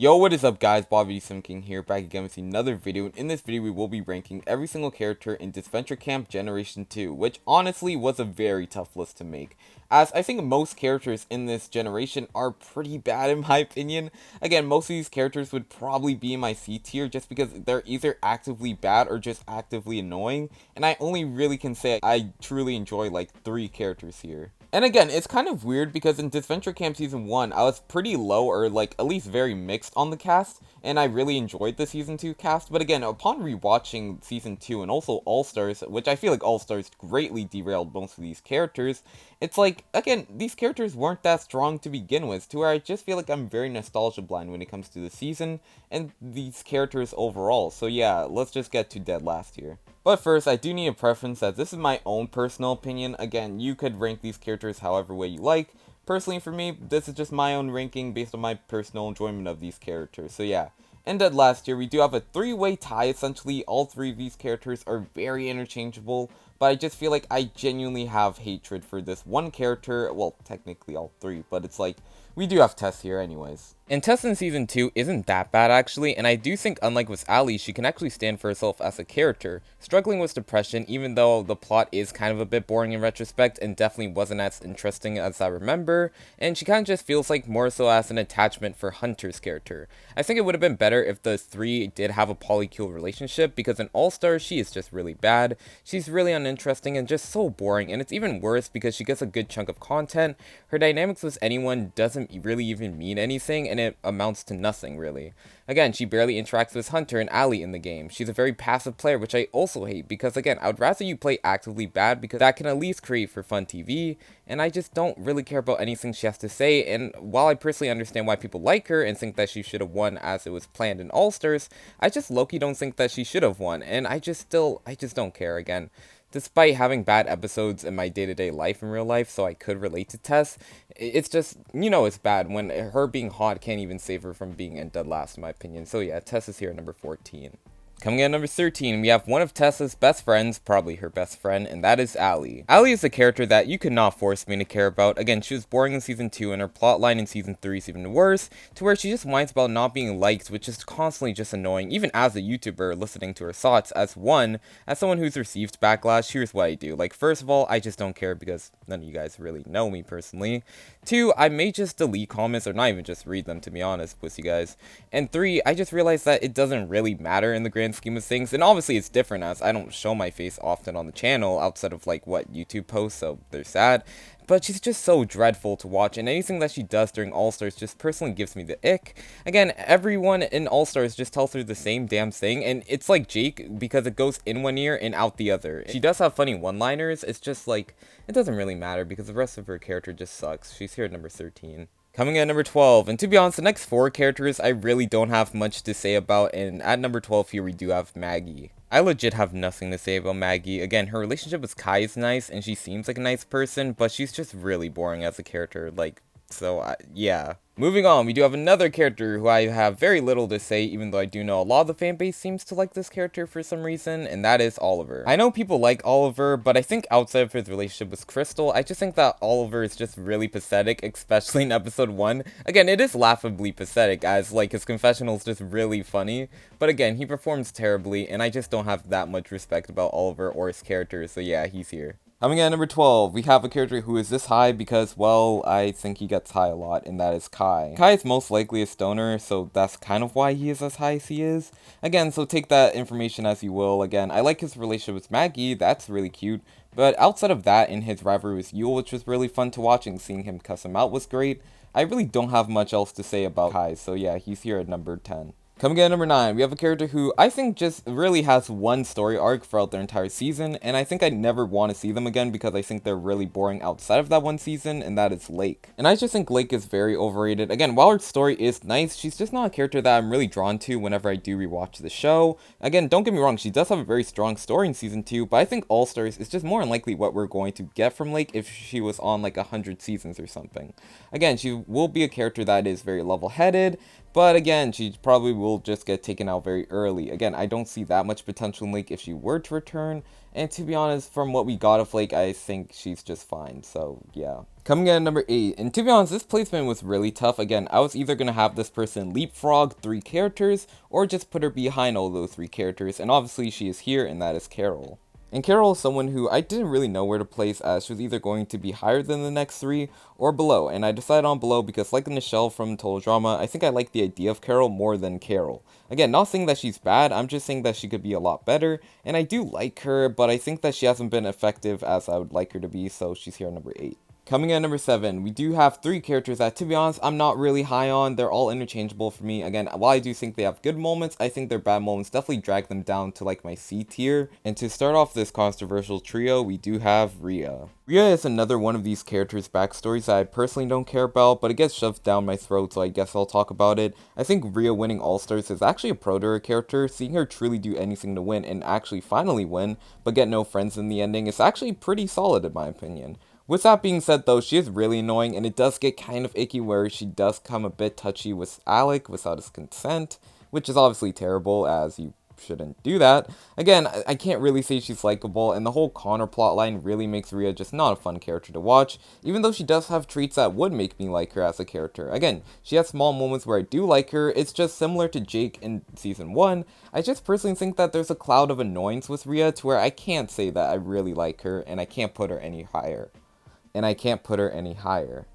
Yo, what is up guys, Bobby King here, back again with another video, and in this video we will be ranking every single character in Disventure Camp Generation 2, which honestly was a very tough list to make, as I think most characters in this generation are pretty bad in my opinion. Again, most of these characters would probably be in my C tier just because they're either actively bad or just actively annoying, and I only really can say I truly enjoy like 3 characters here. And again, it's kind of weird because in Disventure Camp Season 1, I was pretty low or like at least very mixed on the cast, and I really enjoyed the Season 2 cast, but again, upon rewatching Season 2 and also All-Stars, which I feel like All-Stars greatly derailed most of these characters, it's like, again, these characters weren't that strong to begin with, to where I just feel like I'm very nostalgia blind when it comes to the season and these characters overall. So yeah, let's just get to dead last here. But first, I do need a preference that this is my own personal opinion. Again, you could rank these characters however way you like. Personally, for me, this is just my own ranking based on my personal enjoyment of these characters. So yeah, and dead last year, we do have a 3-way tie essentially. All 3 of these characters are very interchangeable, but I just feel like I genuinely have hatred for this one character. Well, technically all 3, but it's like, we do have Tess here anyways. And Tess in Season 2 isn't that bad actually, and I do think unlike with Ali, she can actually stand for herself as a character, struggling with depression even though the plot is kind of a bit boring in retrospect and definitely wasn't as interesting as I remember, and she kind of just feels like more so as an attachment for Hunter's character. I think it would have been better if the 3 did have a polycule relationship, because in All-Stars she is just really bad, she's really uninteresting and just so boring, and it's even worse because she gets a good chunk of content, her dynamics with anyone doesn't really even mean anything, and it amounts to nothing really. Again, she barely interacts with Hunter and Ali in the game. She's a very passive player, which I also hate, because again, I would rather you play actively bad because that can at least create for fun TV, and I just don't really care about anything she has to say. And while I personally understand why people like her and think that she should have won as it was planned in All-Stars, I just low-key don't think that she should have won, and I just don't care again. Despite having bad episodes in my day-to-day life in real life, so I could relate to Tess, it's just, you know, it's bad when her being hot can't even save her from being in dead last, in my opinion. So yeah, Tess is here at number 14. Coming in at number 13, we have one of Tessa's best friends, probably her best friend, and that is Ali. Ali is a character that you could not force me to care about. Again, she was boring in Season 2, and her plotline in Season 3 is even worse, to where she just whines about not being liked, which is constantly just annoying, even as a YouTuber listening to her thoughts. As someone who's received backlash, here's what I do. Like, first of all, I just don't care because none of you guys really know me personally. 2, I may just delete comments or not even just read them, to be honest with you guys. And 3, I just realized that it doesn't really matter in the grand scheme of things, and obviously it's different as I don't show my face often on the channel outside of like what YouTube posts, so there's that. But she's just so dreadful to watch, and anything that she does during All-Stars just personally gives me the ick. Again, everyone in All-Stars just tells her the same damn thing, and it's like Jake, because it goes in one ear and out the other. She does have funny one-liners, it's just like, it doesn't really matter because the rest of her character just sucks. She's here at number 13. Coming in at number 12, and to be honest, the next 4 characters I really don't have much to say about, and at number 12 here we do have Maggie. I legit have nothing to say about Maggie. Again, her relationship with Kai is nice, and she seems like a nice person, but she's just really boring as a character, like, so, yeah. Moving on, we do have another character who I have very little to say, even though I do know a lot of the fan base seems to like this character for some reason, and that is Oliver. I know people like Oliver, but I think outside of his relationship with Crystal, I just think that Oliver is just really pathetic, especially in episode 1. Again, it is laughably pathetic, as like his confessional is just really funny, but again, he performs terribly, and I just don't have that much respect about Oliver or his character, so yeah, he's here. Coming in at number 12, we have a character who is this high because, well, I think he gets high a lot, and that is Kai. Kai is most likely a stoner, so that's kind of why he is as high as he is. Again, so take that information as you will. Again, I like his relationship with Maggie, that's really cute, but outside of that, in his rivalry with Yule, which was really fun to watch, and seeing him cuss him out was great, I really don't have much else to say about Kai, so yeah, he's here at number 10. Coming in at number 9, we have a character who I think just really has one story arc throughout their entire season, and I think I never want to see them again because I think they're really boring outside of that one season, and that is Lake. And I just think Lake is very overrated. Again, while her story is nice, she's just not a character that I'm really drawn to whenever I do rewatch the show. Again, don't get me wrong, she does have a very strong story in Season 2, but I think All-Stars is just more unlikely what we're going to get from Lake if she was on like 100 seasons or something. Again, she will be a character that is very level-headed, but again, she probably will just get taken out very early. Again, I don't see that much potential in Lake if she were to return, and to be honest, from what we got of Lake, I think she's just fine, so yeah. Coming in at number 8, and to be honest, this placement was really tough. Again, I was either going to have this person leapfrog 3 characters, or just put her behind all those 3 characters, and obviously she is here, and that is Carol. And Carol is someone who I didn't really know where to place, as she was either going to be higher than the next 3 or below, and I decided on below because, like Nichelle from Total Drama, I think I like the idea of Carol more than Carol. Again, not saying that she's bad, I'm just saying that she could be a lot better, and I do like her, but I think that she hasn't been effective as I would like her to be, so she's here at number 8. Coming at number 7, we do have 3 characters that, to be honest, I'm not really high on. They're all interchangeable for me. Again, while I do think they have good moments, I think their bad moments definitely drag them down to like my C tier. And to start off this controversial trio, we do have Rhea. Rhea is another one of these characters' backstories that I personally don't care about, but it gets shoved down my throat, so I guess I'll talk about it. I think Rhea winning All-Stars is actually a pro to her character. Seeing her truly do anything to win and actually finally win, but get no friends in the ending, is actually pretty solid in my opinion. With that being said though, she is really annoying, and it does get kind of icky where she does come a bit touchy with Alec without his consent, which is obviously terrible, as you shouldn't do that. Again, I can't really say she's likable, and the whole Connor plotline really makes Rhea just not a fun character to watch, even though she does have traits that would make me like her as a character. Again, she has small moments where I do like her. It's just similar to Jake in season 1. I just personally think that there's a cloud of annoyance with Rhea to where I can't say that I really like her, and I can't put her any higher.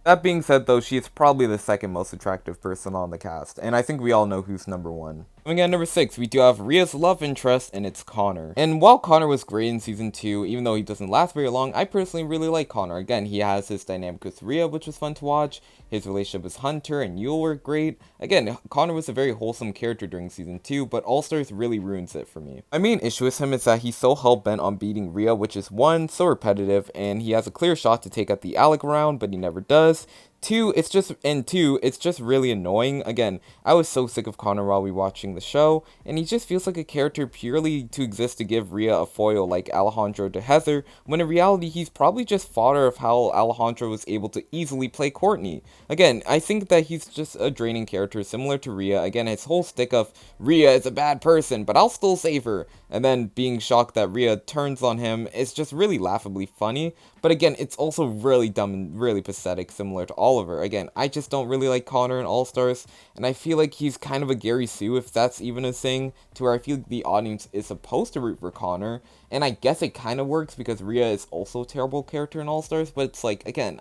That being said though, she is probably the second most attractive person on the cast, and I think we all know who's number 1. Coming at number 6, we do have Rhea's love interest, and it's Connor. And while Connor was great in season 2, even though he doesn't last very long, I personally really like Connor. Again, he has his dynamic with Rhea, which was fun to watch. His relationship with Hunter and Yule were great. Again, Connor was a very wholesome character during season 2, but All-Stars really ruins it for me. My main issue with him is that he's so hell-bent on beating Rhea, which is 1, so repetitive, and he has a clear shot to take out the Alec round, but he never does. 2, it's just really annoying. Again, I was so sick of Connor while we were watching the show, and he just feels like a character purely to exist to give Rhea a foil like Alejandro to Heather, when in reality he's probably just fodder of how Alejandro was able to easily play Courtney. Again, I think that he's just a draining character similar to Rhea. Again, his whole stick of Rhea is a bad person, but I'll still save her, and then being shocked that Rhea turns on him is just really laughably funny, but again, it's also really dumb and really pathetic, similar to Oliver. Again, I just don't really like Connor in All-Stars, and I feel like he's kind of a Gary Sue, if that's even a thing, to where I feel the audience is supposed to root for Connor, and I guess it kind of works because Rhea is also a terrible character in All-Stars, but it's like, again,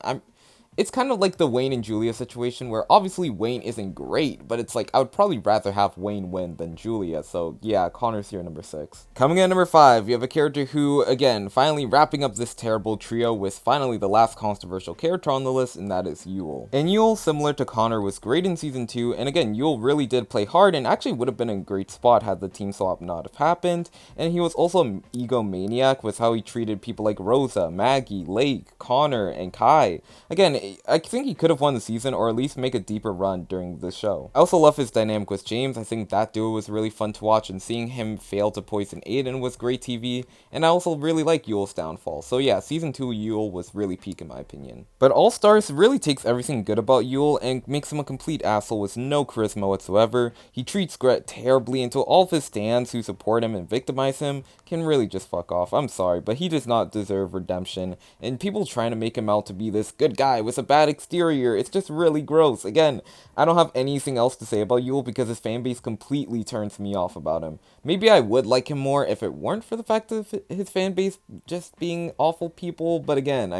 it's kind of like the Wayne and Julia situation, where obviously Wayne isn't great, but it's like, I would probably rather have Wayne win than Julia, so yeah, Connor's here at number 6. Coming in at number 5, we have a character who, again, finally wrapping up this terrible trio with finally the last controversial character on the list, and that is Yule. And Yule, similar to Connor, was great in season 2, and again, Yule really did play hard, and actually would have been in a great spot had the team swap not have happened, and he was also an egomaniac with how he treated people like Rosa, Maggie, Lake, Connor, and Kai. Again, I think he could have won the season, or at least make a deeper run during the show. I also love his dynamic with James. I think that duo was really fun to watch, and seeing him fail to poison Aiden was great TV, and I also really like Yule's downfall. So yeah, season 2 Yule was really peak in my opinion. But All Stars really takes everything good about Yule and makes him a complete asshole with no charisma whatsoever. He treats Gret terribly until all of his stans who support him and victimize him can really just fuck off. I'm sorry, but he does not deserve redemption, and people trying to make him out to be this good guy with a bad exterior, it's just really gross. Again, I don't have anything else to say about Yule because his fanbase completely turns me off about him. Maybe I would like him more if it weren't for the fact of his fanbase just being awful people, but again,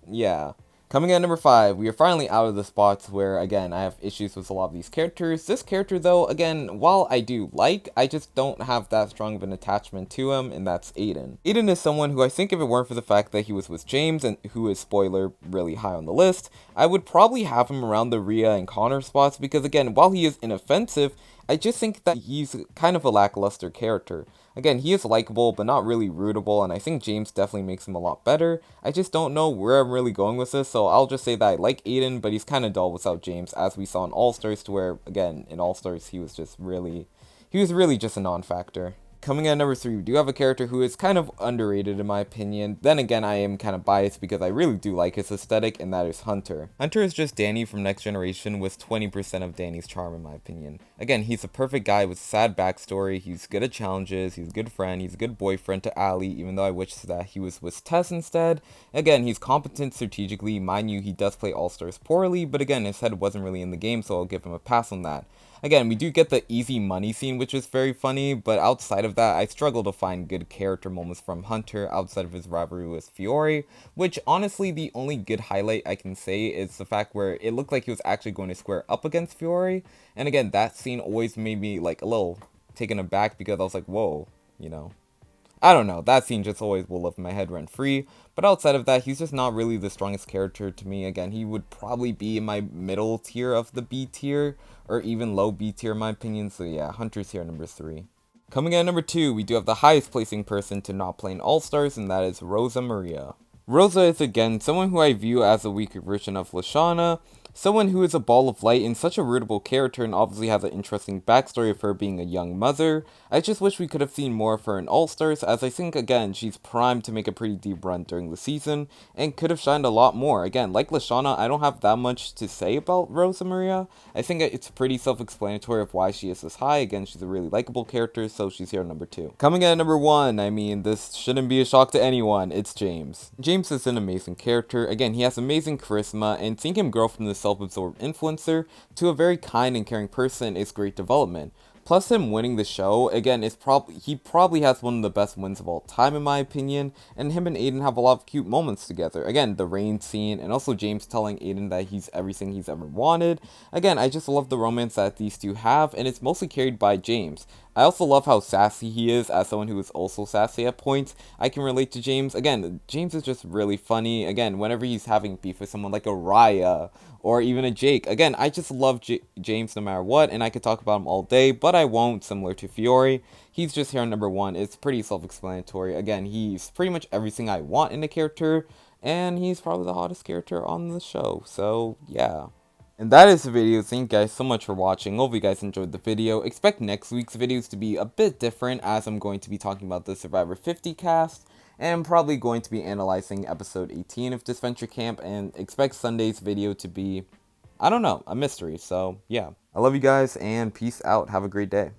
yeah. Coming at number 5, we are finally out of the spots where, again, I have issues with a lot of these characters. This character, though, again, while I do like, I just don't have that strong of an attachment to him, and that's Aiden. Aiden is someone who I think if it weren't for the fact that he was with James, and who is, spoiler, really high on the list, I would probably have him around the Rhea and Connor spots because, again, while he is inoffensive, I just think that he's kind of a lackluster character. Again, he is likable, but not really rootable, and I think James definitely makes him a lot better. I just don't know where I'm really going with this, so I'll just say that I like Aiden, but he's kind of dull without James, as we saw in All-Stars, to where, again, in All-Stars, he was really just a non-factor. Coming at number 3, we do have a character who is kind of underrated in my opinion. Then again, I am kind of biased because I really do like his aesthetic, and that is Hunter. Hunter is just Danny from Next Generation with 20% of Danny's charm in my opinion. Again, he's a perfect guy with a sad backstory, he's good at challenges, he's a good friend, he's a good boyfriend to Allie, even though I wish that he was with Tess instead. Again, he's competent strategically, mind you, he does play All-Stars poorly, but again, his head wasn't really in the game, so I'll give him a pass on that. Again, we do get the easy money scene, which is very funny, but outside of that, I struggle to find good character moments from Hunter outside of his rivalry with Fiore, which honestly, the only good highlight I can say is the fact where it looked like he was actually going to square up against Fiore, and again, that scene always made me like a little taken aback because I was like, whoa, you know. I don't know, that scene just always will live in my head rent free, but outside of that, he's just not really the strongest character to me. Again, he would probably be in my middle tier of the B tier, or even low B tier in my opinion, so yeah, Hunter's here number 3. Coming at number 2, we do have the highest placing person to not play in All-Stars, and that is Rosa Maria. Rosa is again someone who I view as a weaker version of Lashana, someone who is a ball of light and such a rootable character and obviously has an interesting backstory of her being a young mother. I just wish we could have seen more of her in All-Stars, as I think again she's primed to make a pretty deep run during the season and could have shined a lot more. Again, like Lashana, I don't have that much to say about Rosa Maria. I think it's pretty self-explanatory of why she is this high. Again, she's a really likable character, so she's here at number 2. Coming at number 1, I mean, this shouldn't be a shock to anyone, it's James. James is an amazing character. Again, he has amazing charisma, and seeing him grow from the self-absorbed influencer to a very kind and caring person is great development. Plus him winning the show, again, he probably has one of the best wins of all time in my opinion, and him and Aiden have a lot of cute moments together. Again, the rain scene, and also James telling Aiden that he's everything he's ever wanted. Again, I just love the romance that these two have, and it's mostly carried by James. I also love how sassy he is. As someone who is also sassy at points, I can relate to James. Again, James is just really funny. Again, whenever he's having beef with someone like a Raya or even a Jake, again, I just love James no matter what, and I could talk about him all day, but I won't, similar to Fiore. He's just here on number 1. It's pretty self-explanatory. Again, he's pretty much everything I want in a character, and he's probably the hottest character on the show, so yeah. And that is the video. Thank you guys so much for watching. Hope you guys enjoyed the video. Expect next week's videos to be a bit different, as I'm going to be talking about the Survivor 50 cast, and I'm probably going to be analyzing episode 18 of Disventure Camp, and expect Sunday's video to be, I don't know, a mystery. So yeah, I love you guys, and peace out. Have a great day.